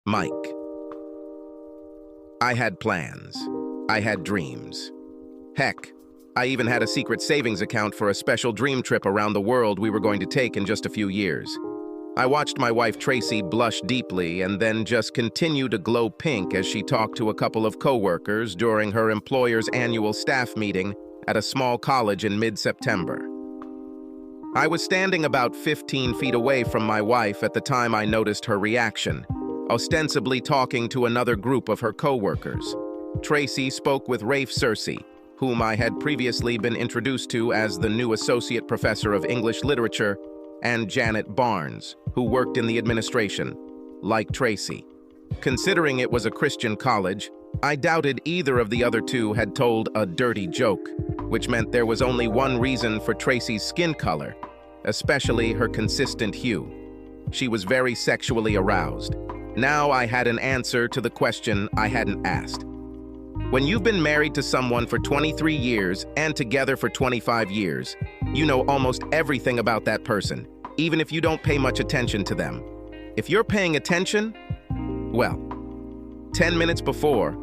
Mike. I had plans. I had dreams. Heck, I even had a secret savings account for a special dream trip around the world we were going to take in just a few years. I watched my wife Tracy blush deeply and then just continue to glow pink as she talked to a couple of coworkers during her employer's annual staff meeting at a small college in mid-September. I was standing about 15 feet away from my wife at the time I noticed her reaction, ostensibly talking to another group of her coworkers. Tracy spoke with Rafe Searcy, whom I had previously been introduced to as the new associate professor of English literature, and Janet Barnes, who worked in the administration, like Tracy. Considering it was a Christian college, I doubted either of the other two had told a dirty joke, which meant there was only one reason for Tracy's skin color, especially her consistent hue. She was very sexually aroused. Now I had an answer to the question I hadn't asked. When you've been married to someone for 23 years and together for 25 years, you know almost everything about that person, even if you don't pay much attention to them. If you're paying attention, well, 10 minutes before,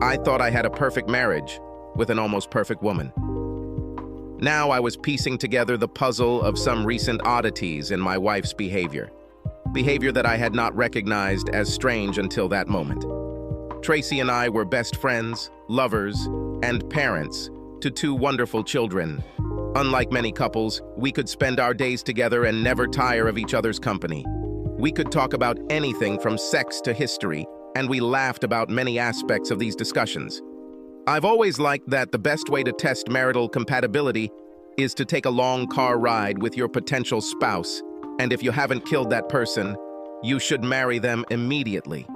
I thought I had a perfect marriage with an almost perfect woman. Now I was piecing together the puzzle of some recent oddities in my wife's behavior that I had not recognized as strange until that moment. Tracy and I were best friends, lovers, and parents to two wonderful children. Unlike many couples, we could spend our days together and never tire of each other's company. We could talk about anything from sex to history, and we laughed about many aspects of these discussions. I've always liked that the best way to test marital compatibility is to take a long car ride with your potential spouse, and if you haven't killed that person, you should marry them immediately.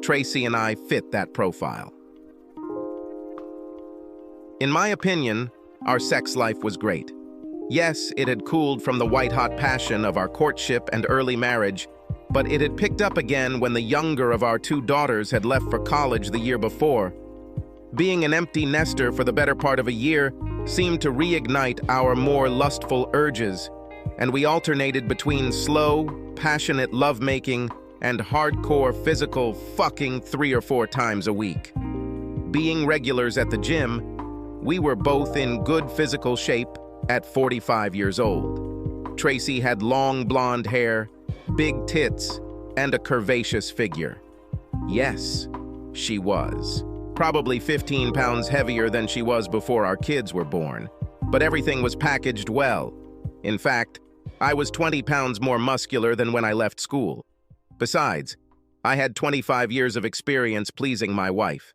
Tracy and I fit that profile. In my opinion, our sex life was great. Yes, it had cooled from the white-hot passion of our courtship and early marriage, but it had picked up again when the younger of our two daughters had left for college the year before. Being an empty nester for the better part of a year seemed to reignite our more lustful urges, and we alternated between slow, passionate lovemaking and hardcore physical fucking 3 or 4 times a week. Being regulars at the gym, we were both in good physical shape at 45 years old. Tracy had long blonde hair, big tits, and a curvaceous figure. Yes, she was. Probably 15 pounds heavier than she was before our kids were born, but everything was packaged well. In fact, I was 20 pounds more muscular than when I left school. Besides, I had 25 years of experience pleasing my wife.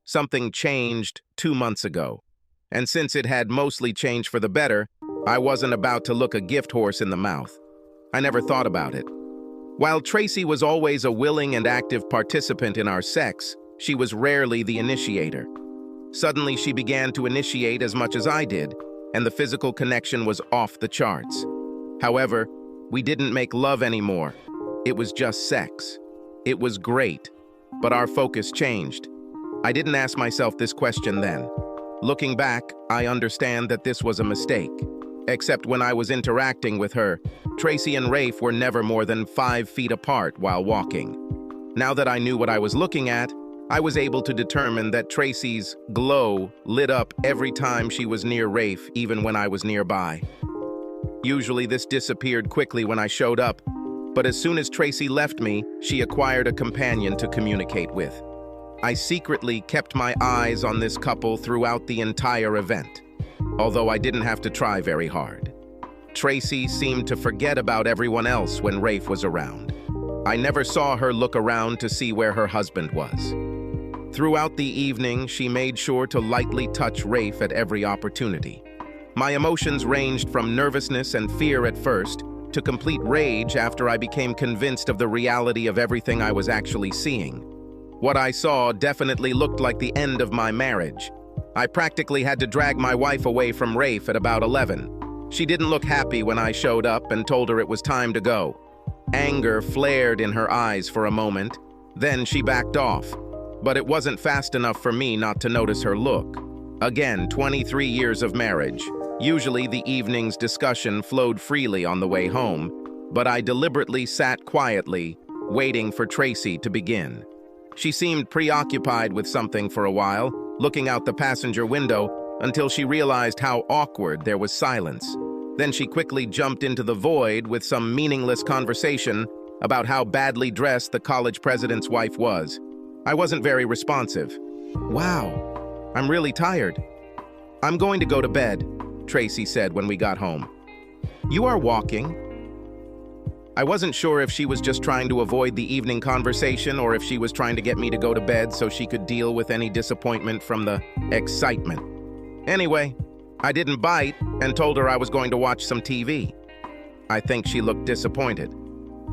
Something changed 2 months ago, and since it had mostly changed for the better, I wasn't about to look a gift horse in the mouth. I never thought about it. While Tracy was always a willing and active participant in our sex, she was rarely the initiator. Suddenly, she began to initiate as much as I did, and the physical connection was off the charts. However, we didn't make love anymore. It was just sex. It was great, but our focus changed. I didn't ask myself this question then. Looking back, I understand that this was a mistake. Except when I was interacting with her, Tracy and Rafe were never more than 5 feet apart while walking. Now that I knew what I was looking at, I was able to determine that Tracy's glow lit up every time she was near Rafe, even when I was nearby. Usually this disappeared quickly when I showed up, but as soon as Tracy left me, she acquired a companion to communicate with. I secretly kept my eyes on this couple throughout the entire event, although I didn't have to try very hard. Tracy seemed to forget about everyone else when Rafe was around. I never saw her look around to see where her husband was. Throughout the evening, she made sure to lightly touch Rafe at every opportunity. My emotions ranged from nervousness and fear at first to complete rage after I became convinced of the reality of everything I was actually seeing. What I saw definitely looked like the end of my marriage. I practically had to drag my wife away from Rafe at about 11. She didn't look happy when I showed up and told her it was time to go. Anger flared in her eyes for a moment, then she backed off. But it wasn't fast enough for me not to notice her look. Again, 23 years of marriage. Usually the evening's discussion flowed freely on the way home, but I deliberately sat quietly, waiting for Tracy to begin. She seemed preoccupied with something for a while, looking out the passenger window until she realized how awkward there was silence. Then she quickly jumped into the void with some meaningless conversation about how badly dressed the college president's wife was. I wasn't very responsive. "Wow, I'm really tired. I'm going to go to bed," Tracy said when we got home. "You are walking." I wasn't sure if she was just trying to avoid the evening conversation or if she was trying to get me to go to bed so she could deal with any disappointment from the excitement. Anyway, I didn't bite and told her I was going to watch some TV. I think she looked disappointed.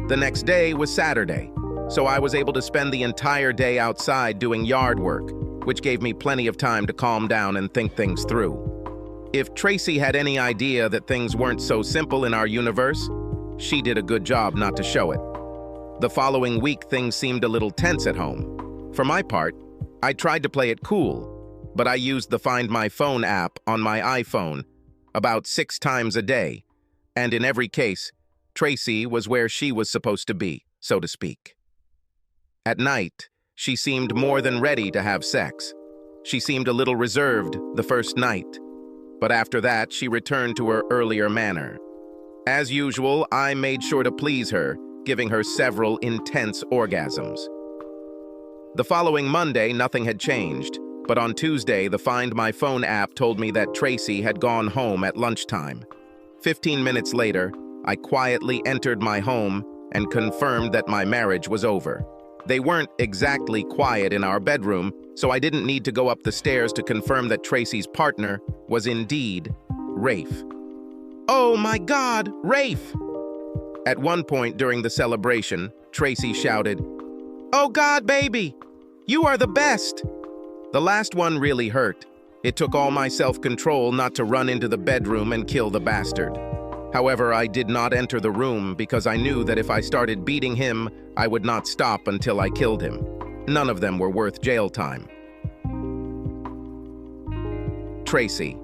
The next day was Saturday, so I was able to spend the entire day outside doing yard work, which gave me plenty of time to calm down and think things through. If Tracy had any idea that things weren't so simple in our universe, she did a good job not to show it. The following week, things seemed a little tense at home. For my part, I tried to play it cool, but I used the Find My Phone app on my iPhone about 6 times a day, and in every case, Tracy was where she was supposed to be, so to speak. At night, she seemed more than ready to have sex. She seemed a little reserved the first night, but after that, she returned to her earlier manner. As usual, I made sure to please her, giving her several intense orgasms. The following Monday, nothing had changed, but on Tuesday, the Find My Phone app told me that Tracy had gone home at lunchtime. 15 minutes later, I quietly entered my home and confirmed that my marriage was over. They weren't exactly quiet in our bedroom, so I didn't need to go up the stairs to confirm that Tracy's partner was indeed Rafe. "Oh my God, Rafe!" At one point during the celebration, Tracy shouted, "Oh God, baby, you are the best!" The last one really hurt. It took all my self-control not to run into the bedroom and kill the bastard. However, I did not enter the room because I knew that if I started beating him, I would not stop until I killed him. None of them were worth jail time. Tracy.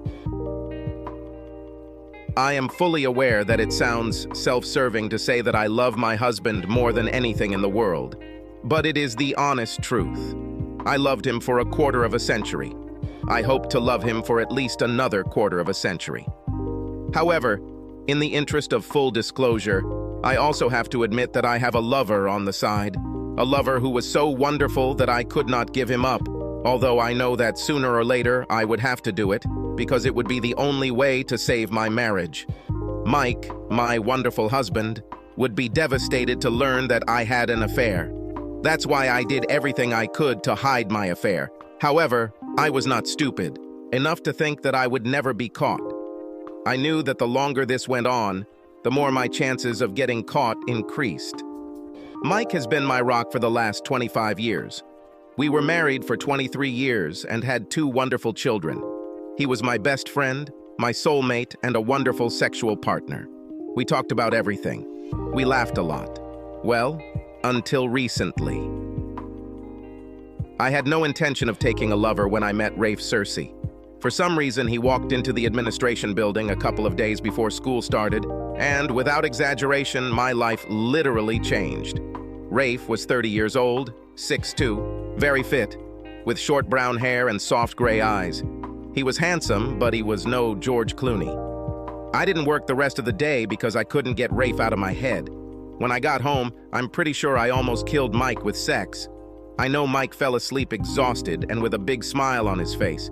I am fully aware that it sounds self-serving to say that I love my husband more than anything in the world, but it is the honest truth. I loved him for a quarter of a century. I hope to love him for at least another quarter of a century. However, in the interest of full disclosure, I also have to admit that I have a lover on the side, a lover who was so wonderful that I could not give him up, although I know that sooner or later I would have to do it, because it would be the only way to save my marriage. Mike, my wonderful husband, would be devastated to learn that I had an affair. That's why I did everything I could to hide my affair. However, I was not stupid enough to think that I would never be caught. I knew that the longer this went on, the more my chances of getting caught increased. Mike has been my rock for the last 25 years. We were married for 23 years and had 2 wonderful children. He was my best friend, my soulmate, and a wonderful sexual partner. We talked about everything. We laughed a lot. Well, until recently. I had no intention of taking a lover when I met Rafe Cersei. For some reason, he walked into the administration building a couple of days before school started, and without exaggeration, my life literally changed. Rafe was 30 years old, 6'2", very fit, with short brown hair and soft gray eyes. He was handsome, but he was no George Clooney. I didn't work the rest of the day because I couldn't get Rafe out of my head. When I got home, I'm pretty sure I almost killed Mike with sex. I know Mike fell asleep exhausted and with a big smile on his face.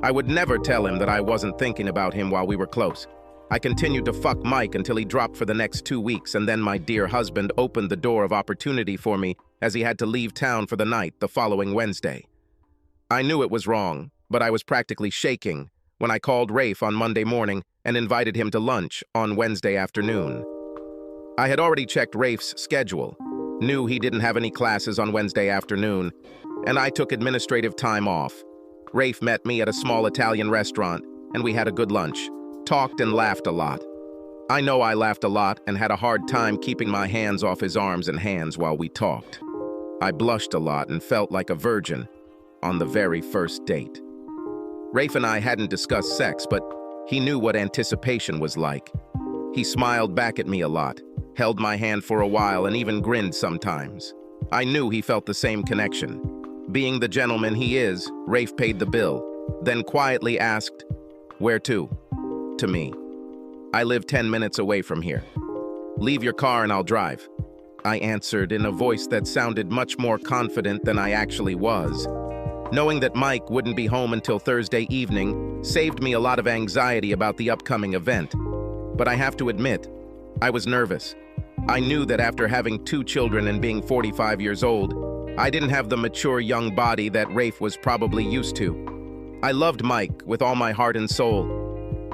I would never tell him that I wasn't thinking about him while we were close. I continued to fuck Mike until he dropped for the next 2 weeks, and then my dear husband opened the door of opportunity for me as he had to leave town for the night the following Wednesday. I knew it was wrong, but I was practically shaking when I called Rafe on Monday morning and invited him to lunch on Wednesday afternoon. I had already checked Rafe's schedule, knew he didn't have any classes on Wednesday afternoon, and I took administrative time off. Rafe met me at a small Italian restaurant, and we had a good lunch, talked and laughed a lot. I know I laughed a lot and had a hard time keeping my hands off his arms and hands while we talked. I blushed a lot and felt like a virgin on the very first date. Rafe and I hadn't discussed sex, but he knew what anticipation was like. He smiled back at me a lot, held my hand for a while, and even grinned sometimes. I knew he felt the same connection. Being the gentleman he is, Rafe paid the bill, then quietly asked, "Where to?" To me. "I live 10 minutes away from here. Leave your car and I'll drive," I answered in a voice that sounded much more confident than I actually was. Knowing that Mike wouldn't be home until Thursday evening saved me a lot of anxiety about the upcoming event. But I have to admit, I was nervous. I knew that after having 2 children and being 45 years old, I didn't have the mature young body that Rafe was probably used to. I loved Mike with all my heart and soul,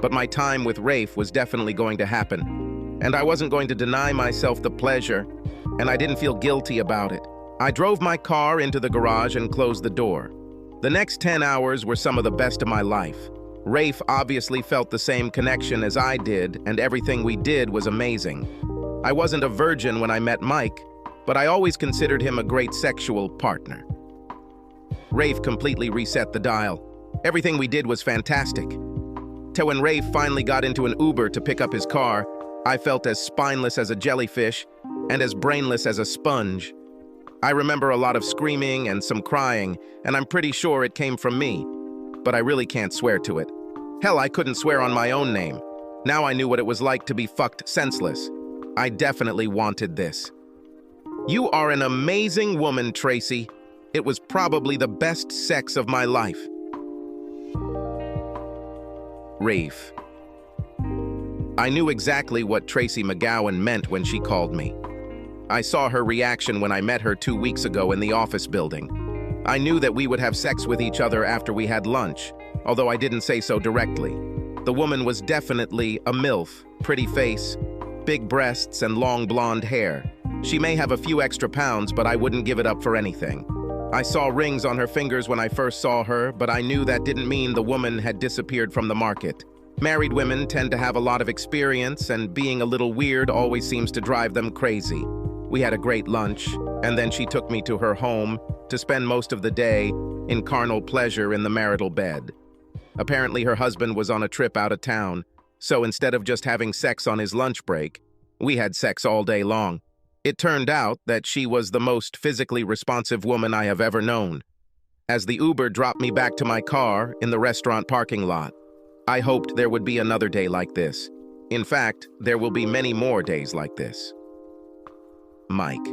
but my time with Rafe was definitely going to happen. And I wasn't going to deny myself the pleasure, and I didn't feel guilty about it. I drove my car into the garage and closed the door. The next 10 hours were some of the best of my life. Rafe obviously felt the same connection as I did, and everything we did was amazing. I wasn't a virgin when I met Mike, but I always considered him a great sexual partner. Rafe completely reset the dial. Everything we did was fantastic. Till when Rafe finally got into an Uber to pick up his car, I felt as spineless as a jellyfish and as brainless as a sponge. I remember a lot of screaming and some crying, and I'm pretty sure it came from me, but I really can't swear to it. Hell, I couldn't swear on my own name. Now I knew what it was like to be fucked senseless. I definitely wanted this. "You are an amazing woman, Tracy. It was probably the best sex of my life." Rafe. I knew exactly what Tracy McGowan meant when she called me. I saw her reaction when I met her 2 weeks ago in the office building. I knew that we would have sex with each other after we had lunch, although I didn't say so directly. The woman was definitely a MILF, pretty face, big breasts, and long blonde hair. She may have a few extra pounds, but I wouldn't give it up for anything. I saw rings on her fingers when I first saw her, but I knew that didn't mean the woman had disappeared from the market. Married women tend to have a lot of experience, and being a little weird always seems to drive them crazy. We had a great lunch, and then she took me to her home to spend most of the day in carnal pleasure in the marital bed. Apparently her husband was on a trip out of town, so instead of just having sex on his lunch break, we had sex all day long. It turned out that she was the most physically responsive woman I have ever known. As the Uber dropped me back to my car in the restaurant parking lot, I hoped there would be another day like this. In fact, there will be many more days like this. Mike.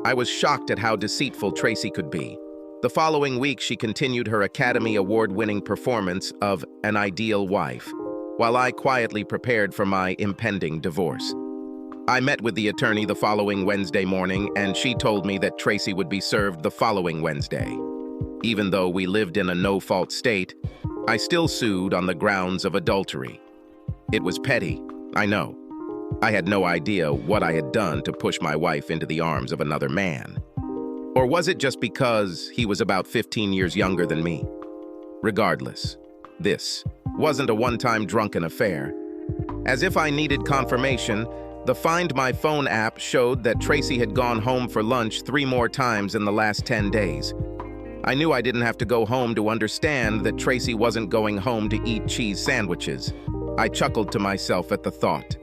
I was shocked at how deceitful Tracy could be. The following week, she continued her Academy Award-winning performance of An Ideal Wife, while I quietly prepared for my impending divorce. I met with the attorney the following Wednesday morning, and she told me that Tracy would be served the following Wednesday. Even though we lived in a no-fault state, I still sued on the grounds of adultery. It was petty, I know. I had no idea what I had done to push my wife into the arms of another man. Or was it just because he was about 15 years younger than me? Regardless, this wasn't a one-time drunken affair. As if I needed confirmation, the Find My Phone app showed that Tracy had gone home for lunch 3 more times in the last 10 days. I knew I didn't have to go home to understand that Tracy wasn't going home to eat cheese sandwiches. I chuckled to myself at the thought.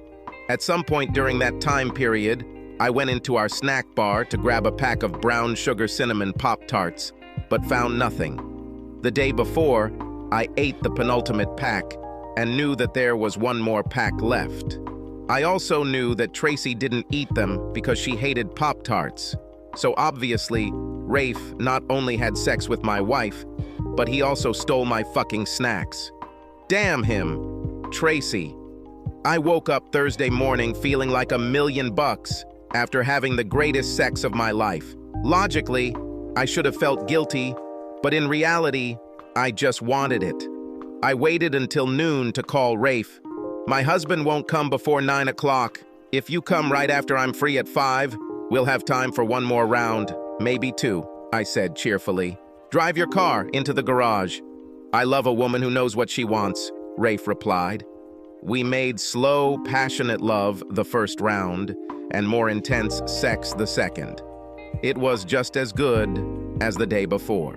At some point during that time period, I went into our snack bar to grab a pack of brown sugar cinnamon Pop-Tarts, but found nothing. The day before, I ate the penultimate pack and knew that there was 1 more pack left. I also knew that Tracy didn't eat them because she hated Pop-Tarts. So obviously, Rafe not only had sex with my wife, but he also stole my fucking snacks. Damn him, Tracy. I woke up Thursday morning feeling like $1 million after having the greatest sex of my life. Logically, I should have felt guilty, but in reality, I just wanted it. I waited until noon to call Rafe. "My husband won't come before 9 o'clock. If you come right after I'm free at 5, we'll have time for 1 more round, maybe 2, I said cheerfully. "Drive your car into the garage." "I love a woman who knows what she wants," Rafe replied. We made slow, passionate love the first round, and more intense sex the second. It was just as good as the day before.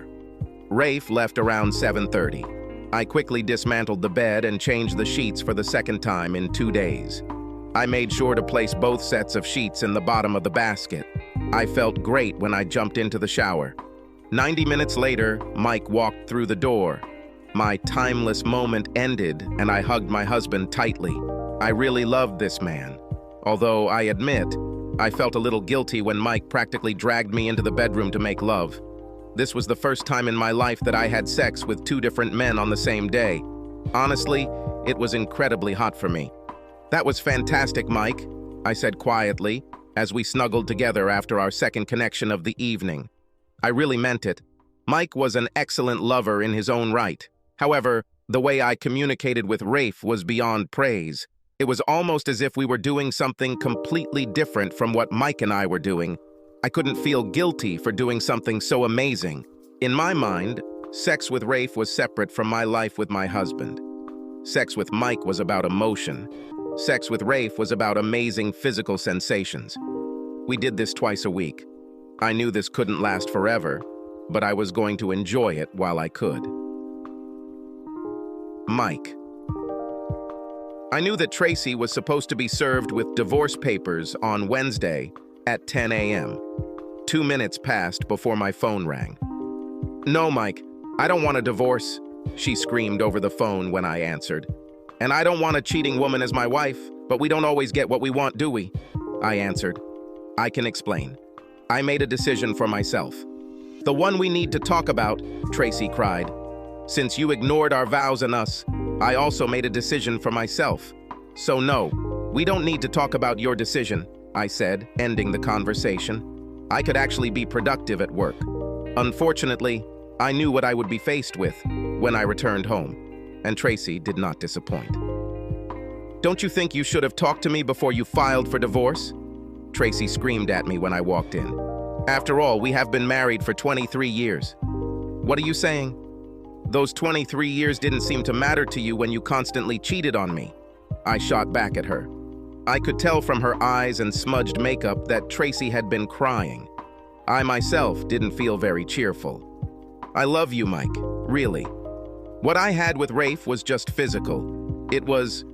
Rafe left around 7:30. I quickly dismantled the bed and changed the sheets for the second time in 2 days. I made sure to place both sets of sheets in the bottom of the basket. I felt great when I jumped into the shower. 90 minutes later, Mike walked through the door. My timeless moment ended, and I hugged my husband tightly. I really loved this man. Although I admit, I felt a little guilty when Mike practically dragged me into the bedroom to make love. This was the first time in my life that I had sex with two different men on the same day. Honestly, it was incredibly hot for me. "That was fantastic, Mike," I said quietly, as we snuggled together after our second connection of the evening. I really meant it. Mike was an excellent lover in his own right. However, the way I communicated with Rafe was beyond praise. It was almost as if we were doing something completely different from what Mike and I were doing. I couldn't feel guilty for doing something so amazing. In my mind, sex with Rafe was separate from my life with my husband. Sex with Mike was about emotion. Sex with Rafe was about amazing physical sensations. We did this twice a week. I knew this couldn't last forever, but I was going to enjoy it while I could. Mike. I knew that Tracy was supposed to be served with divorce papers on Wednesday at 10 a.m. 2 minutes passed before my phone rang. "No, Mike, I don't want a divorce," she screamed over the phone when I answered. "And I don't want a cheating woman as my wife, but we don't always get what we want, do we?" I answered. "I can explain. I made a decision for myself." "The one we need to talk about," Tracy cried. "Since you ignored our vows and us, I also made a decision for myself. So no, we don't need to talk about your decision," I said, ending the conversation. I could actually be productive at work. Unfortunately, I knew what I would be faced with when I returned home, and Tracy did not disappoint. "Don't you think you should have talked to me before you filed for divorce?" Tracy screamed at me when I walked in. "After all, we have been married for 23 years. What are you saying? Those 23 years didn't seem to matter to you when you constantly cheated on me." I shot back at her. I could tell from her eyes and smudged makeup that Tracy had been crying. I myself didn't feel very cheerful. "I love you, Mike, really. What I had with Rafe was just physical. It was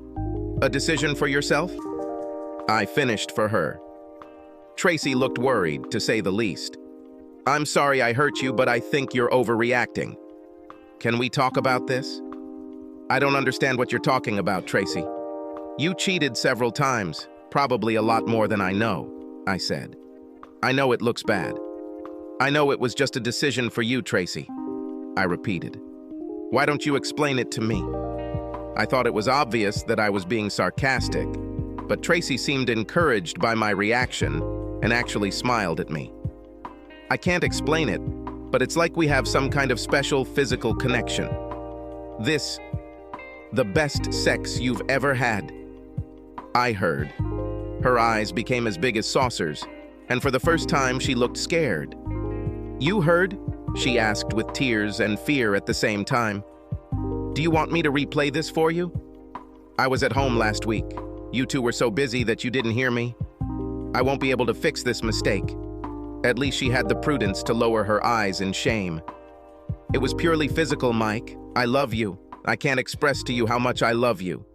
a decision for yourself?" I finished for her. Tracy looked worried, to say the least. "I'm sorry I hurt you, but I think you're overreacting. Can we talk about this?" "I don't understand what you're talking about, Tracy." "You cheated several times, probably a lot more than I know," I said. "I know it looks bad. I know it was just a decision for you, Tracy," I repeated. "Why don't you explain it to me?" I thought it was obvious that I was being sarcastic, but Tracy seemed encouraged by my reaction and actually smiled at me. "I can't explain it, but it's like we have some kind of special physical connection. The best sex you've ever had." I heard. Her eyes became as big as saucers, and for the first time she looked scared. "You heard?" she asked with tears and fear at the same time. "Do you want me to replay this for you?" "I was at home last week. You two were so busy that you didn't hear me. I won't be able to fix this mistake." At least she had the prudence to lower her eyes in shame. "It was purely physical, Mike. I love you. I can't express to you how much I love you.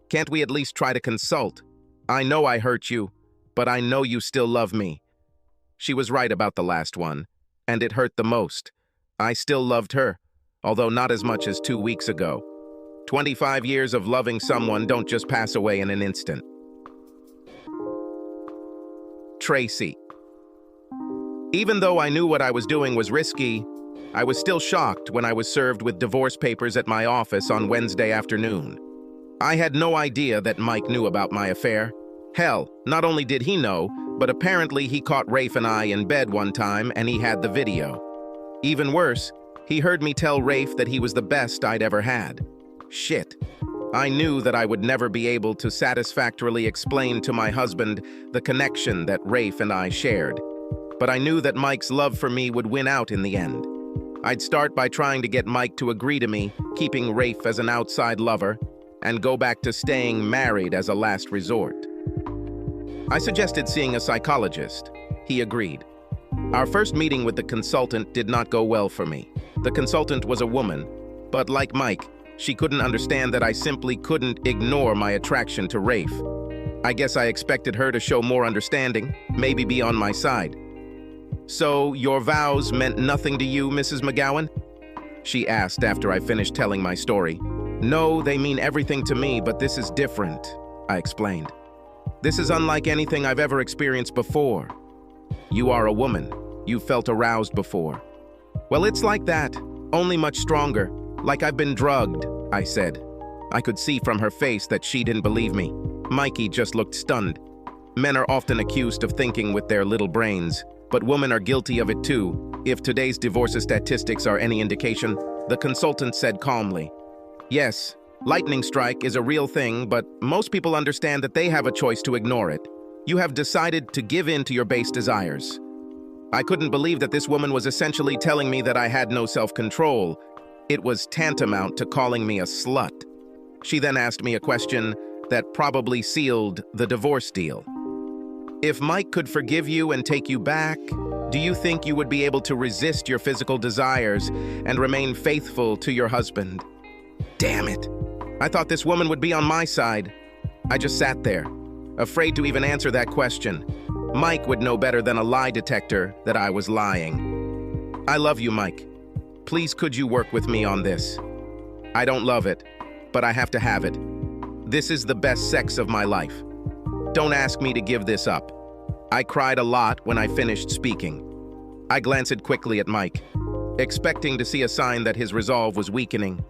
Can't we at least try to consult? I know I hurt you, but I know you still love me." She was right about the last one, and it hurt the most. I still loved her, although not as much as 2 weeks ago. 25 years of loving someone don't just pass away in an instant. Tracy. Even though I knew what I was doing was risky, I was still shocked when I was served with divorce papers at my office on Wednesday afternoon. I had no idea that Mike knew about my affair. Hell, not only did he know, but apparently he caught Rafe and I in bed one time and he had the video. Even worse, he heard me tell Rafe that he was the best I'd ever had. Shit. I knew that I would never be able to satisfactorily explain to my husband the connection that Rafe and I shared. But I knew that Mike's love for me would win out in the end. I'd start by trying to get Mike to agree to me, keeping Rafe as an outside lover, and go back to staying married as a last resort. I suggested seeing a psychologist. He agreed. Our first meeting with the consultant did not go well for me. The consultant was a woman, but like Mike, she couldn't understand that I simply couldn't ignore my attraction to Rafe. I guess I expected her to show more understanding, maybe be on my side. So, your vows meant nothing to you, Mrs. McGowan? She asked after I finished telling my story. No, they mean everything to me, but this is different, I explained. This is unlike anything I've ever experienced before. You are a woman. You've felt aroused before. Well, it's like that, only much stronger, like I've been drugged, I said. I could see from her face that she didn't believe me. Mikey just looked stunned. Men are often accused of thinking with their little brains, but women are guilty of it too. If today's divorce statistics are any indication, the consultant said calmly. Yes, lightning strike is a real thing, but most people understand that they have a choice to ignore it. You have decided to give in to your base desires. I couldn't believe that this woman was essentially telling me that I had no self-control. It was tantamount to calling me a slut. She then asked me a question that probably sealed the divorce deal. If Mike could forgive you and take you back, do you think you would be able to resist your physical desires and remain faithful to your husband? Damn it. I thought this woman would be on my side. I just sat there, afraid to even answer that question. Mike would know better than a lie detector that I was lying. I love you, Mike. Please, could you work with me on this? I don't love it, but I have to have it. This is the best sex of my life. Don't ask me to give this up. I cried a lot when I finished speaking. I glanced quickly at Mike, expecting to see a sign that his resolve was weakening.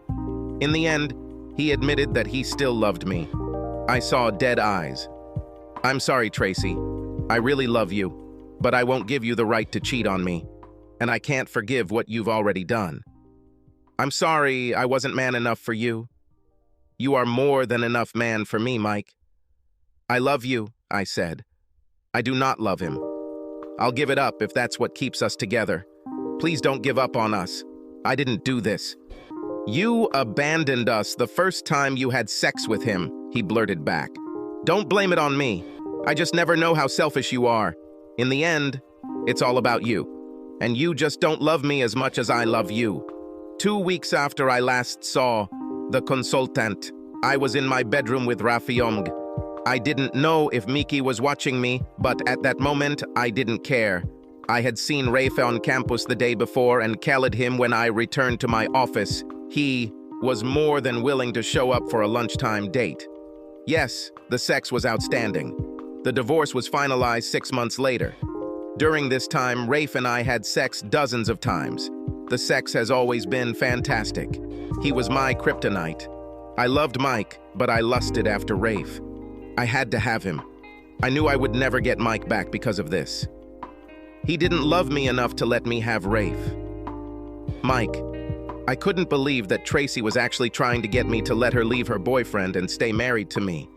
In the end, he admitted that he still loved me. I saw dead eyes. I'm sorry, Tracy. I really love you, but I won't give you the right to cheat on me, and I can't forgive what you've already done. I'm sorry I wasn't man enough for you. You are more than enough man for me, Mike. I love you, I said. I do not love him. I'll give it up if that's what keeps us together. Please don't give up on us. I didn't do this. You abandoned us the first time you had sex with him, he blurted back. Don't blame it on me. I just never know how selfish you are. In the end, it's all about you. And you just don't love me as much as I love you. 2 weeks after I last saw the consultant, I was in my bedroom with Rafiong. I didn't know if Miki was watching me, but at that moment, I didn't care. I had seen Rafe on campus the day before and called him when I returned to my office. He was more than willing to show up for a lunchtime date. Yes, the sex was outstanding. The divorce was finalized 6 months later. During this time, Rafe and I had sex dozens of times. The sex has always been fantastic. He was my kryptonite. I loved Mike, but I lusted after Rafe. I had to have him. I knew I would never get Mike back because of this. He didn't love me enough to let me have Rafe. Mike, I couldn't believe that Tracy was actually trying to get me to let her leave her boyfriend and stay married to me.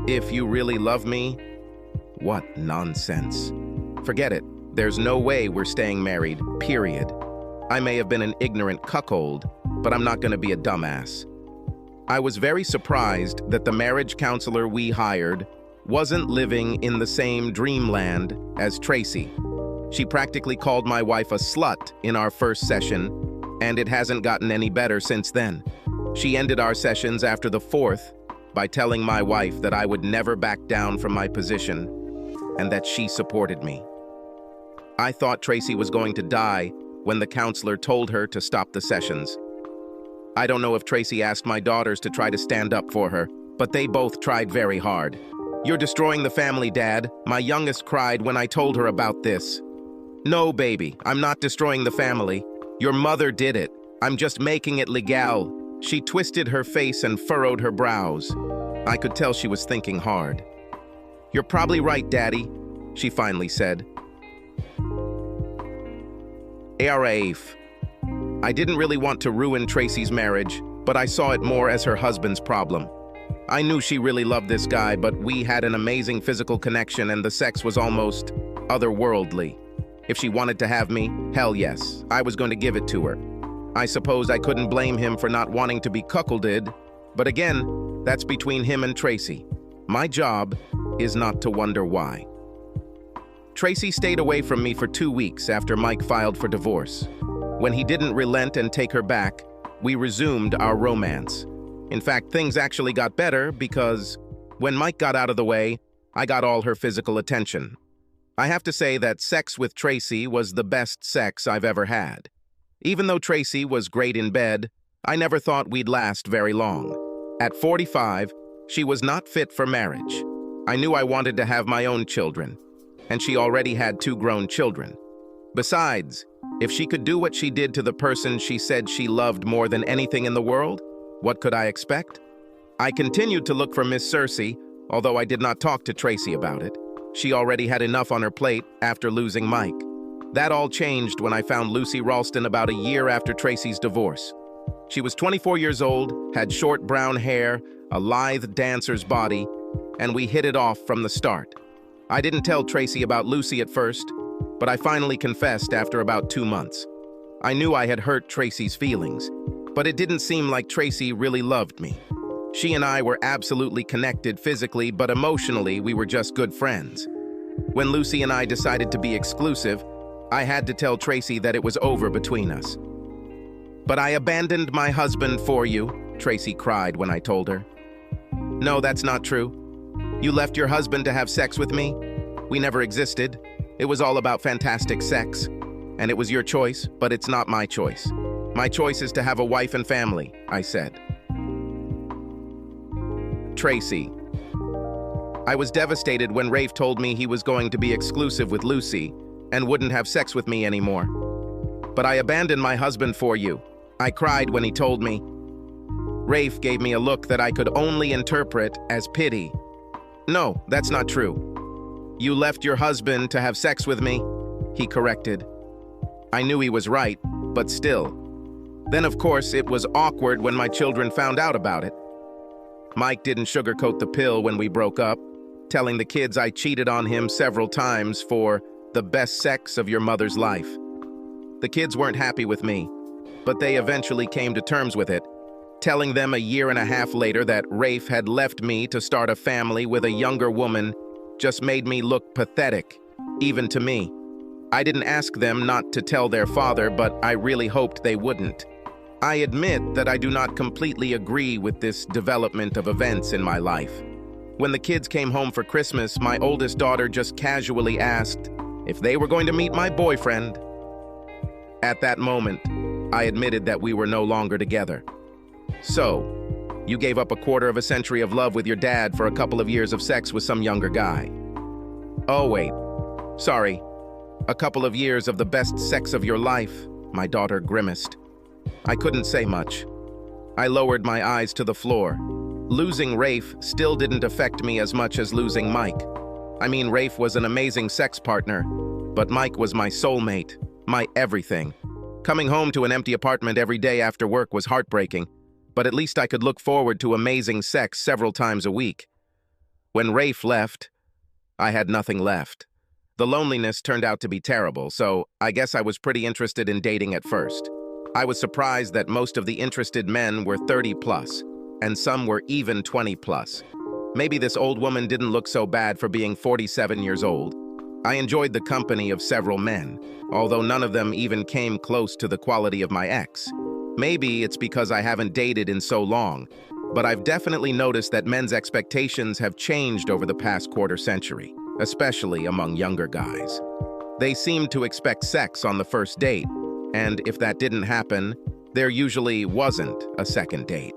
If you really love me, what nonsense. Forget it. There's no way we're staying married, period. I may have been an ignorant cuckold, but I'm not going to be a dumbass. I was very surprised that the marriage counselor we hired wasn't living in the same dreamland as Tracy. She practically called my wife a slut in our first session, and it hasn't gotten any better since then. She ended our sessions after the 4th by telling my wife that I would never back down from my position and that she supported me. I thought Tracy was going to die when the counselor told her to stop the sessions. I don't know if Tracy asked my daughters to try to stand up for her, but they both tried very hard. You're destroying the family, Dad. My youngest cried when I told her about this. No, baby, I'm not destroying the family. Your mother did it. I'm just making it legal. She twisted her face and furrowed her brows. I could tell she was thinking hard. You're probably right, Daddy, she finally said. Rafe. I didn't really want to ruin Tracy's marriage, but I saw it more as her husband's problem. I knew she really loved this guy, but we had an amazing physical connection and the sex was almost otherworldly. If she wanted to have me, hell yes, I was going to give it to her. I suppose I couldn't blame him for not wanting to be cuckolded, but again, that's between him and Tracy. My job is not to wonder why. Tracy stayed away from me for 2 weeks after Mike filed for divorce. When he didn't relent and take her back, we resumed our romance. In fact, things actually got better because when Mike got out of the way, I got all her physical attention. I have to say that sex with Tracy was the best sex I've ever had. Even though Tracy was great in bed, I never thought we'd last very long. At 45, she was not fit for marriage. I knew I wanted to have my own children, and she already had 2 grown children. Besides, if she could do what she did to the person she said she loved more than anything in the world, what could I expect? I continued to look for Miss Cersei, although I did not talk to Tracy about it. She already had enough on her plate after losing Mike. That all changed when I found Lucy Ralston about a year after Tracy's divorce. She was 24 years old, had short brown hair, a lithe dancer's body, and we hit it off from the start. I didn't tell Tracy about Lucy at first, but I finally confessed after about 2 months. I knew I had hurt Tracy's feelings, but it didn't seem like Tracy really loved me. She and I were absolutely connected physically, but emotionally we were just good friends. When Lucy and I decided to be exclusive, I had to tell Tracy that it was over between us. "But I abandoned my husband for you," Tracy cried when I told her. "No, that's not true. You left your husband to have sex with me? We never existed. It was all about fantastic sex. And it was your choice, but it's not my choice. My choice is to have a wife and family," I said. Tracy. I was devastated when Rafe told me he was going to be exclusive with Lucy and wouldn't have sex with me anymore. "But I abandoned my husband for you," I cried when he told me. Rafe gave me a look that I could only interpret as pity. "No, that's not true. You left your husband to have sex with me," he corrected. I knew he was right, but still. Then, of course, it was awkward when my children found out about it. Mike didn't sugarcoat the pill when we broke up, telling the kids I cheated on him several times for the best sex of your mother's life. The kids weren't happy with me, but they eventually came to terms with it, telling them a year and a half later that Rafe had left me to start a family with a younger woman just made me look pathetic, even to me. I didn't ask them not to tell their father, but I really hoped they wouldn't. I admit that I do not completely agree with this development of events in my life. When the kids came home for Christmas, my oldest daughter just casually asked if they were going to meet my boyfriend. At that moment, I admitted that we were no longer together. "So, you gave up a quarter of a century of love with your dad for a couple of years of sex with some younger guy." "Oh, wait. Sorry. A couple of years of the best sex of your life," my daughter grimaced. I couldn't say much. I lowered my eyes to the floor. Losing Rafe still didn't affect me as much as losing Mike. I mean, Rafe was an amazing sex partner, but Mike was my soulmate, my everything. Coming home to an empty apartment every day after work was heartbreaking, but at least I could look forward to amazing sex several times a week. When Rafe left, I had nothing left. The loneliness turned out to be terrible, so I guess I was pretty interested in dating at first. I was surprised that most of the interested men were 30 plus, and some were even 20 plus. Maybe this old woman didn't look so bad for being 47 years old. I enjoyed the company of several men, although none of them even came close to the quality of my ex. Maybe it's because I haven't dated in so long, but I've definitely noticed that men's expectations have changed over the past quarter century, especially among younger guys. They seem to expect sex on the first date, and if that didn't happen, there usually wasn't a second date.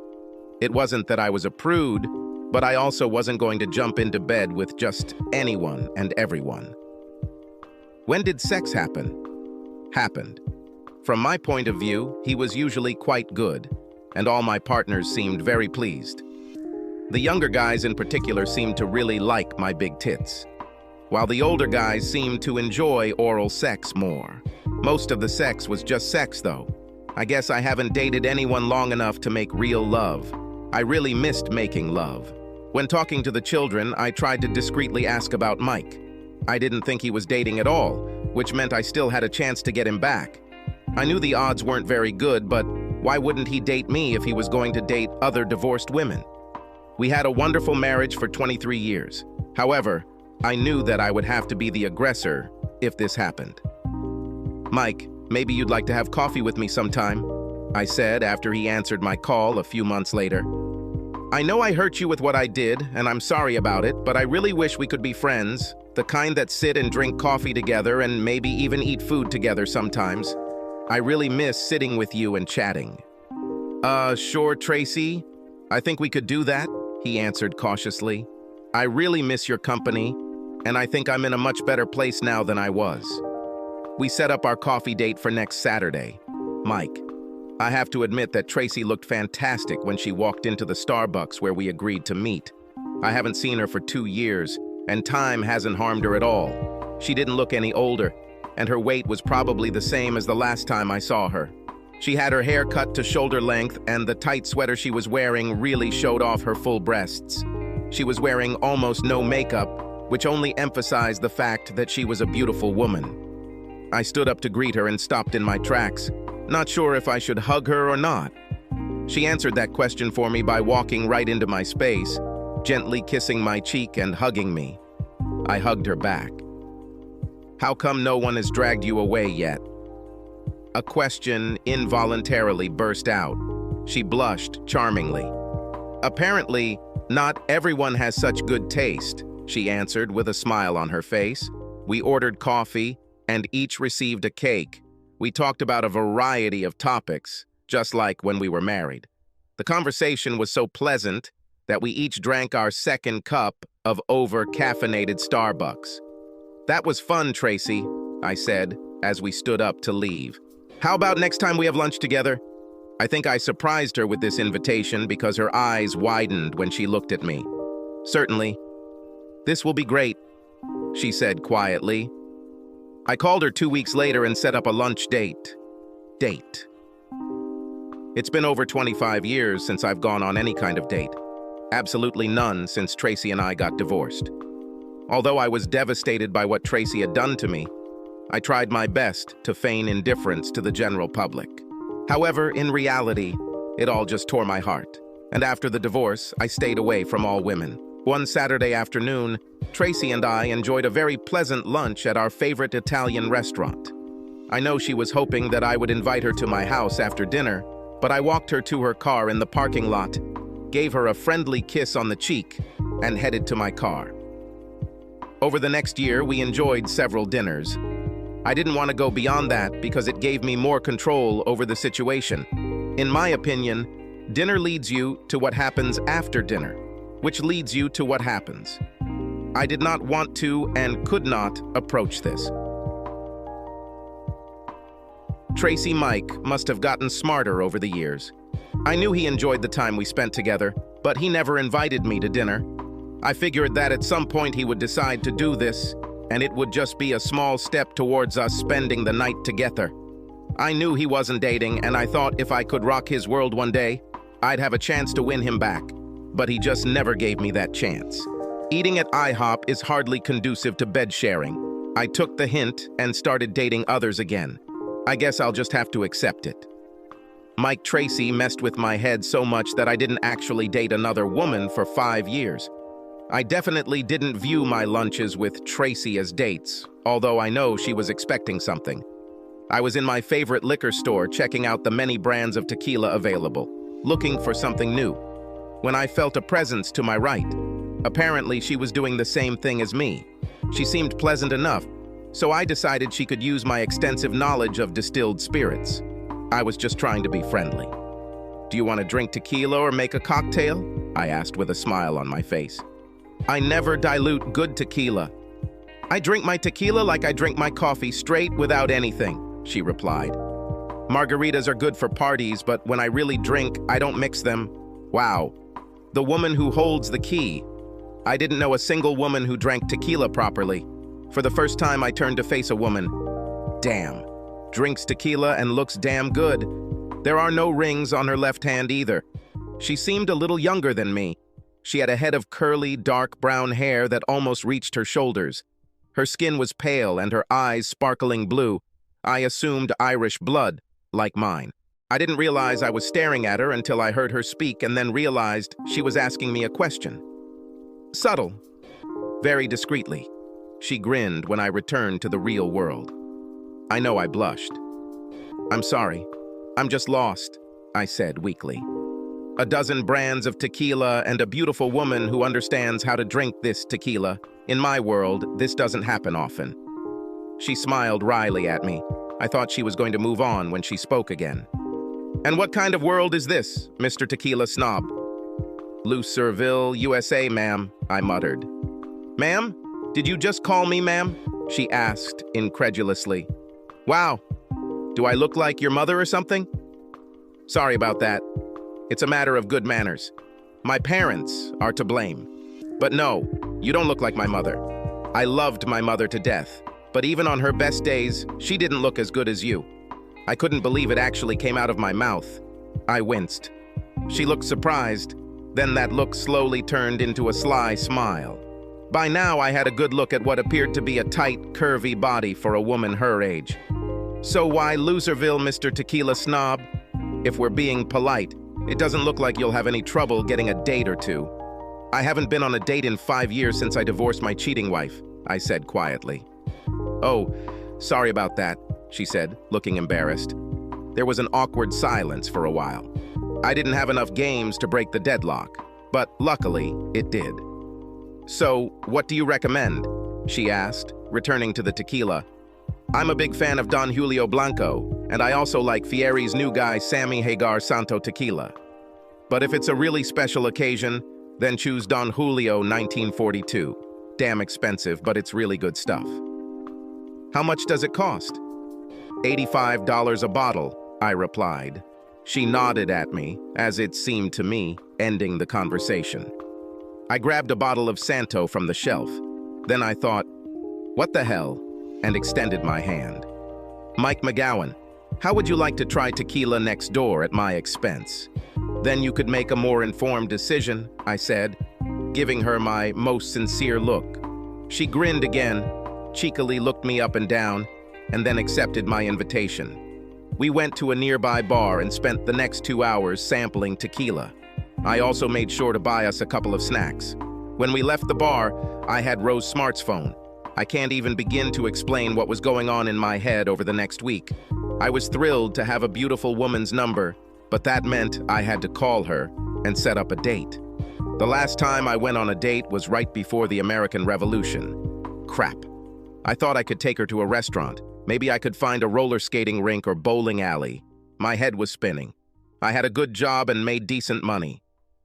It wasn't that I was a prude, but I also wasn't going to jump into bed with just anyone and everyone. When did sex happen? Happened. From my point of view, he was usually quite good, and all my partners seemed very pleased. The younger guys in particular seemed to really like my big tits, while the older guys seemed to enjoy oral sex more. Most of the sex was just sex, though. I guess I haven't dated anyone long enough to make real love. I really missed making love. When talking to the children, I tried to discreetly ask about Mike. I didn't think he was dating at all, which meant I still had a chance to get him back. I knew the odds weren't very good, but why wouldn't he date me if he was going to date other divorced women? We had a wonderful marriage for 23 years. However, I knew that I would have to be the aggressor if this happened. "Mike, maybe you'd like to have coffee with me sometime," I said after he answered my call a few months later. I know I hurt you with what I did, and I'm sorry about it, but I really wish we could be friends, the kind that sit and drink coffee together and maybe even eat food together sometimes. I really miss sitting with you and chatting." Sure, Tracy. I think we could do that," he answered cautiously. "I really miss your company, and I think I'm in a much better place now than I was." We set up our coffee date for next Saturday. Mike, I have to admit that Tracy looked fantastic when she walked into the Starbucks where we agreed to meet. I haven't seen her for 2 years, and time hasn't harmed her at all. She didn't look any older, and her weight was probably the same as the last time I saw her. She had her hair cut to shoulder length, and the tight sweater she was wearing really showed off her full breasts. She was wearing almost no makeup, which only emphasized the fact that she was a beautiful woman. I stood up to greet her and stopped in my tracks, not sure if I should hug her or not. She answered that question for me by walking right into my space, gently kissing my cheek and hugging me. I hugged her back. "How come no one has dragged you away yet?" A question involuntarily burst out. She blushed charmingly. "Apparently, not everyone has such good taste," she answered with a smile on her face. We ordered coffee and each received a cake. We talked about a variety of topics, just like when we were married. The conversation was so pleasant that we each drank our second cup of over-caffeinated Starbucks. "That was fun, Tracy," I said as we stood up to leave. "How about next time we have lunch together?" I think I surprised her with this invitation because her eyes widened when she looked at me. "Certainly. This will be great," she said quietly. I called her 2 weeks later and set up a lunch date. It's been over 25 years since I've gone on any kind of date. Absolutely none since Tracy and I got divorced. Although I was devastated by what Tracy had done to me, I tried my best to feign indifference to the general public. However, in reality, it all just tore my heart. And after the divorce, I stayed away from all women. One Saturday afternoon, Tracy and I enjoyed a very pleasant lunch at our favorite Italian restaurant. I know she was hoping that I would invite her to my house after dinner, but I walked her to her car in the parking lot, gave her a friendly kiss on the cheek, and headed to my car. Over the next year, we enjoyed several dinners. I didn't want to go beyond that because it gave me more control over the situation. In my opinion, dinner leads you to what happens after dinner, which leads you to what happens. I did not want to and could not approach this. Tracy Mike must have gotten smarter over the years. I knew he enjoyed the time we spent together, but he never invited me to dinner. I figured that at some point he would decide to do this, and it would just be a small step towards us spending the night together. I knew he wasn't dating, and I thought if I could rock his world one day, I'd have a chance to win him back. But he just never gave me that chance. Eating at IHOP is hardly conducive to bed sharing. I took the hint and started dating others again. I guess I'll just have to accept it. Mike Tracy messed with my head so much that I didn't actually date another woman for 5 years. I definitely didn't view my lunches with Tracy as dates, although I know she was expecting something. I was in my favorite liquor store checking out the many brands of tequila available, looking for something new, when I felt a presence to my right. Apparently, she was doing the same thing as me. She seemed pleasant enough, so I decided she could use my extensive knowledge of distilled spirits. I was just trying to be friendly. "Do you want to drink tequila or make a cocktail?" I asked with a smile on my face. "I never dilute good tequila. I drink my tequila like I drink my coffee, straight without anything," she replied. "Margaritas are good for parties, but when I really drink, I don't mix them." Wow. The woman who holds the key. I didn't know a single woman who drank tequila properly. For the first time, I turned to face a woman. Damn. Drinks tequila and looks damn good. There are no rings on her left hand either. She seemed a little younger than me. She had a head of curly, dark brown hair that almost reached her shoulders. Her skin was pale and her eyes sparkling blue. I assumed Irish blood, like mine. I didn't realize I was staring at her until I heard her speak and then realized she was asking me a question. Subtle. Very discreetly. She grinned when I returned to the real world. I know I blushed. "I'm sorry. I'm just lost," I said weakly. a dozen brands of tequila, and a beautiful woman who understands how to drink this tequila. In my world, this doesn't happen often. She smiled wryly at me. I thought she was going to move on when she spoke again. And what kind of world is this, Mr. Tequila Snob? Louisville, USA, ma'am, I muttered. Ma'am? Did you just call me ma'am? She asked incredulously. Wow, do I look like your mother or something? Sorry about that. It's a matter of good manners. My parents are to blame. But no, you don't look like my mother. I loved my mother to death, but even on her best days, she didn't look as good as you. I couldn't believe it actually came out of my mouth. I winced. She looked surprised, then that look slowly turned into a sly smile. By now, I had a good look at what appeared to be a tight, curvy body for a woman her age. So why Loserville, Mr. Tequila Snob? If we're being polite, it doesn't look like you'll have any trouble getting a date or two. I haven't been on a date in 5 years since I divorced my cheating wife, I said quietly. Oh, sorry about that, she said, looking embarrassed. There was an awkward silence for a while. I didn't have enough games to break the deadlock, but luckily, it did. So, what do you recommend? She asked, returning to the tequila. I'm a big fan of Don Julio Blanco, and I also like Fieri's new guy, Sammy Hagar Santo Tequila. But if it's a really special occasion, then choose Don Julio 1942. Damn expensive, but it's really good stuff. How much does it cost? $85 a bottle, I replied. She nodded at me, as it seemed to me, ending the conversation. I grabbed a bottle of Santo from the shelf. Then I thought, what the hell? And extended my hand. Mike McGowan, how would you like to try tequila next door at my expense? Then you could make a more informed decision, I said, giving her my most sincere look. She grinned again, cheekily looked me up and down, and then accepted my invitation. We went to a nearby bar and spent the next 2 hours sampling tequila. I also made sure to buy us a couple of snacks. When we left the bar, I had Rose Smart's phone. I can't even begin to explain what was going on in my head over the next week. I was thrilled to have a beautiful woman's number, but that meant I had to call her and set up a date. The last time I went on a date was right before the American Revolution. Crap. I thought I could take her to a restaurant. Maybe I could find a roller skating rink or bowling alley. My head was spinning. I had a good job and made decent money.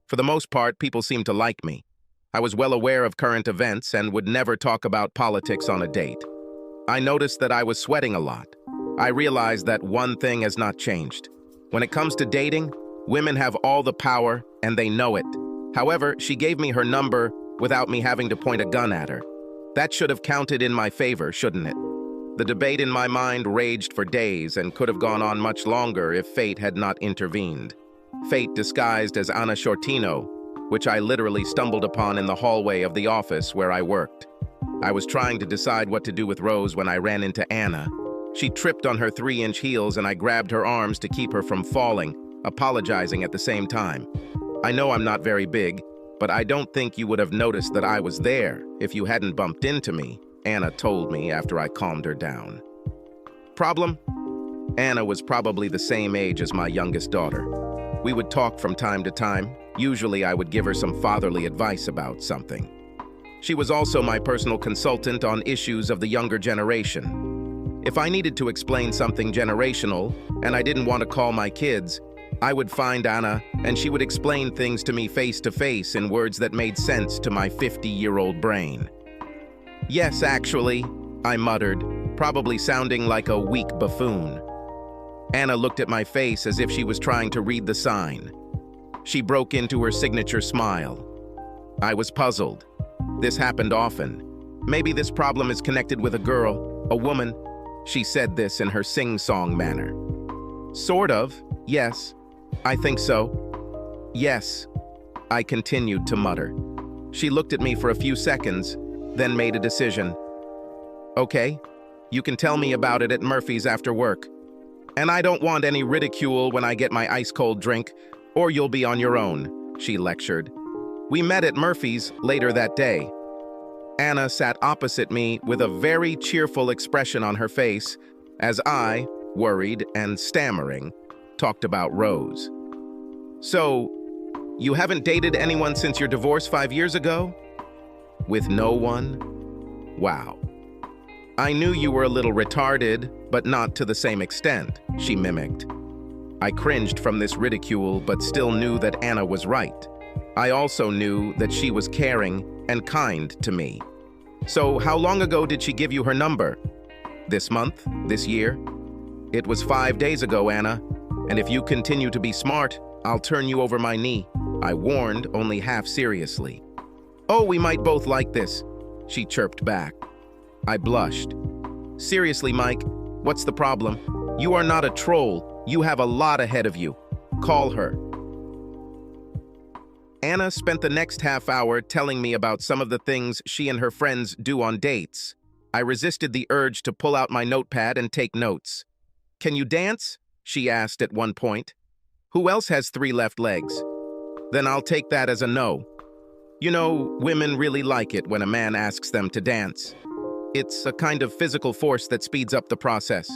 For the most part, people seemed to like me. I was well aware of current events and would never talk about politics on a date. I noticed that I was sweating a lot. I realized that one thing has not changed. When it comes to dating, women have all the power and they know it. However, she gave me her number without me having to point a gun at her. That should have counted in my favor, shouldn't it? The debate in my mind raged for days and could have gone on much longer if fate had not intervened. Fate disguised as Anna Shortino, which I literally stumbled upon in the hallway of the office where I worked. I was trying to decide what to do with Rose when I ran into Anna. She tripped on her 3-inch heels and I grabbed her arms to keep her from falling, apologizing at the same time. I know I'm not very big, but I don't think you would have noticed that I was there if you hadn't bumped into me, Anna told me after I calmed her down. Problem? Anna was probably the same age as my youngest daughter. We would talk from time to time. Usually I would give her some fatherly advice about something. She was also my personal consultant on issues of the younger generation. If I needed to explain something generational, and I didn't want to call my kids, I would find Anna, and she would explain things to me face to face in words that made sense to my 50-year-old brain. Yes, actually, I muttered, probably sounding like a weak buffoon. Anna looked at my face as if she was trying to read the sign. She broke into her signature smile. I was puzzled. This happened often. Maybe this problem is connected with a girl, a woman. She said this in her sing-song manner. Sort of, yes. I think so. Yes, I continued to mutter. She looked at me for a few seconds, then made a decision. Okay, you can tell me about it at Murphy's after work. And I don't want any ridicule when I get my ice-cold drink, or you'll be on your own, she lectured. We met at Murphy's later that day. Anna sat opposite me with a very cheerful expression on her face as I, worried and stammering, talked about Rose. So, You haven't dated anyone since your divorce 5 years ago? With no one? Wow. I knew you were a little retarded, but not to the same extent, she mimicked. I cringed from this ridicule, but still knew that Anna was right. I also knew that she was caring and kind to me. So how long ago did she give you her number? This month? This year? It was 5 days ago, Anna. And if you continue to be smart, I'll turn you over my knee. I warned, only half seriously. Oh, we might both like this, she chirped back. I blushed. Seriously, Mike, what's the problem? You are not a troll. You have a lot ahead of you. Call her. Anna spent the next half hour telling me about some of the things she and her friends do on dates. I resisted the urge to pull out my notepad and take notes. Can you dance? She asked at one point. Who else has 3 left legs? Then I'll take that as a no. You know, women really like it when a man asks them to dance. It's a kind of physical force that speeds up the process,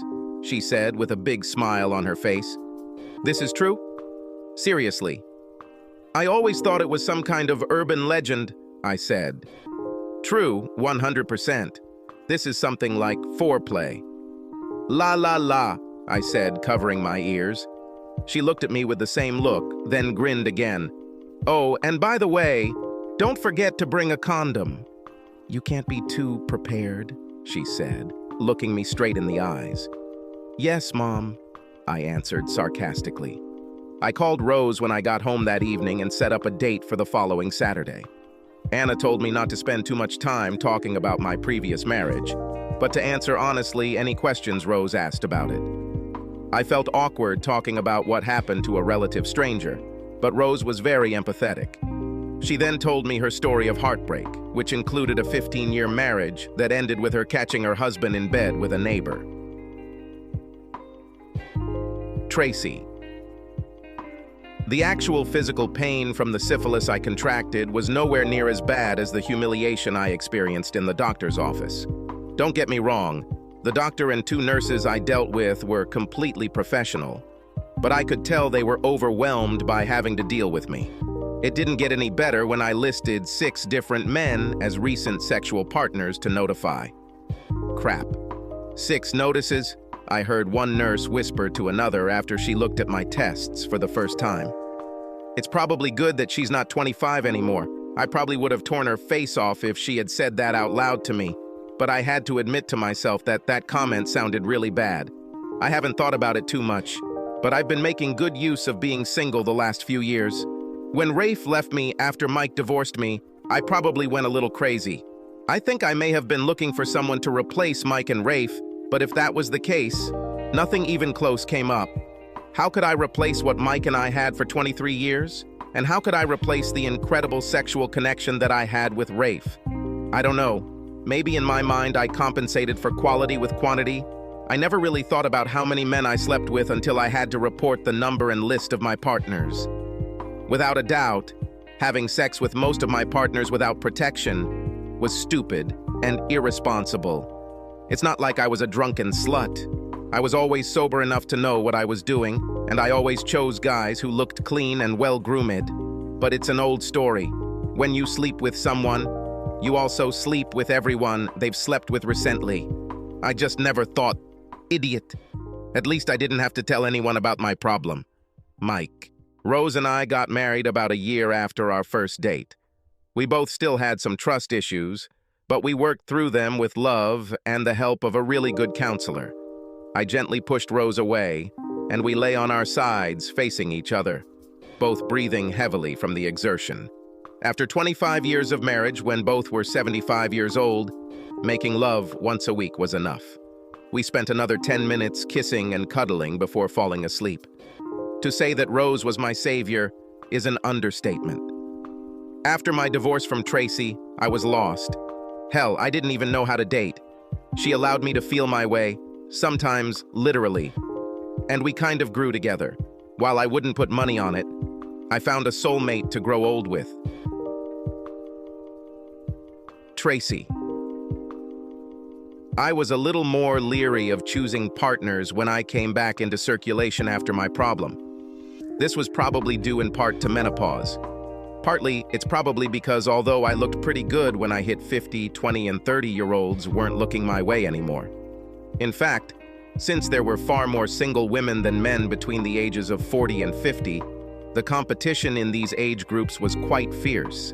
she said with a big smile on her face. This is true? Seriously. I always thought it was some kind of urban legend, I said. True, 100%. This is something like foreplay. La la la, I said, covering my ears. She looked at me with the same look, then grinned again. Oh, and by the way, don't forget to bring a condom. You can't be too prepared, she said, looking me straight in the eyes. Yes, Mom, I answered sarcastically. I called Rose when I got home that evening and set up a date for the following Saturday. Anna told me not to spend too much time talking about my previous marriage, but to answer honestly any questions Rose asked about it. I felt awkward talking about what happened to a relative stranger, but Rose was very empathetic. She then told me her story of heartbreak, which included a 15-year marriage that ended with her catching her husband in bed with a neighbor. Tracy. The actual physical pain from the syphilis I contracted was nowhere near as bad as the humiliation I experienced in the doctor's office. Don't get me wrong, the doctor and 2 nurses I dealt with were completely professional, but I could tell they were overwhelmed by having to deal with me. It didn't get any better when I listed 6 different men as recent sexual partners to notify. Crap. 6 notices? I heard one nurse whisper to another after she looked at my tests for the first time. It's probably good that she's not 25 anymore. I probably would have torn her face off if she had said that out loud to me, but I had to admit to myself that that comment sounded really bad. I haven't thought about it too much, but I've been making good use of being single the last few years. When Rafe left me after Mike divorced me, I probably went a little crazy. I think I may have been looking for someone to replace Mike and Rafe, but if that was the case, nothing even close came up. How could I replace what Mike and I had for 23 years? And how could I replace the incredible sexual connection that I had with Rafe? I don't know. Maybe in my mind I compensated for quality with quantity. I never really thought about how many men I slept with until I had to report the number and list of my partners. Without a doubt, having sex with most of my partners without protection was stupid and irresponsible. It's not like I was a drunken slut. I was always sober enough to know what I was doing, and I always chose guys who looked clean and well-groomed. But it's an old story. When you sleep with someone, you also sleep with everyone they've slept with recently. I just never thought, idiot. At least I didn't have to tell anyone about my problem. Mike. Rose and I got married about a year after our first date. We both still had some trust issues, but we worked through them with love and the help of a really good counselor. I gently pushed Rose away, and we lay on our sides facing each other, both breathing heavily from the exertion. After 25 years of marriage, when both were 75 years old, making love once a week was enough. We spent another 10 minutes kissing and cuddling before falling asleep. To say that Rose was my savior is an understatement. After my divorce from Tracy, I was lost. Hell, I didn't even know how to date. She allowed me to feel my way, sometimes literally. And we kind of grew together. While I wouldn't put money on it, I found a soulmate to grow old with. Tracy. I was a little more leery of choosing partners when I came back into circulation after my problem. This was probably due in part to menopause. Partly, it's probably because although I looked pretty good when I hit 50, 20, and 30-year-olds weren't looking my way anymore. In fact, since there were far more single women than men between the ages of 40 and 50, the competition in these age groups was quite fierce.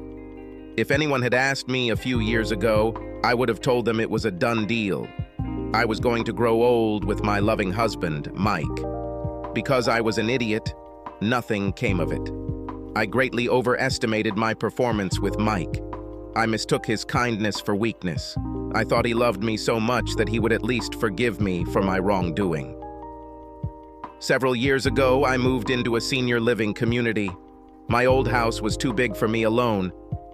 If anyone had asked me a few years ago, I would have told them it was a done deal. I was going to grow old with my loving husband, Mike. Because I was an idiot, nothing came of it. I greatly overestimated my performance with Mike. I mistook his kindness for weakness. I thought he loved me so much that he would at least forgive me for my wrongdoing. Several years ago, I moved into a senior living community. My old house was too big for me alone.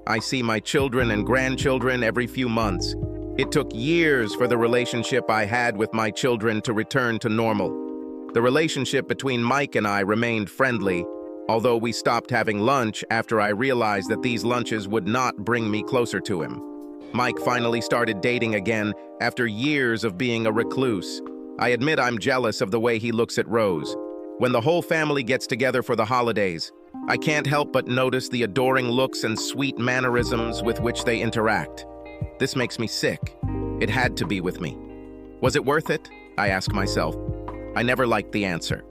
I see my children and grandchildren every few months. It took years for the relationship I had with my children to return to normal. The relationship between Mike and I remained friendly, although we stopped having lunch after I realized that these lunches would not bring me closer to him. Mike finally started dating again after years of being a recluse. I admit I'm jealous of the way he looks at Rose. When the whole family gets together for the holidays, I can't help but notice the adoring looks and sweet mannerisms with which they interact. This makes me sick. It had to be with me. Was it worth it? I ask myself. I never liked the answer.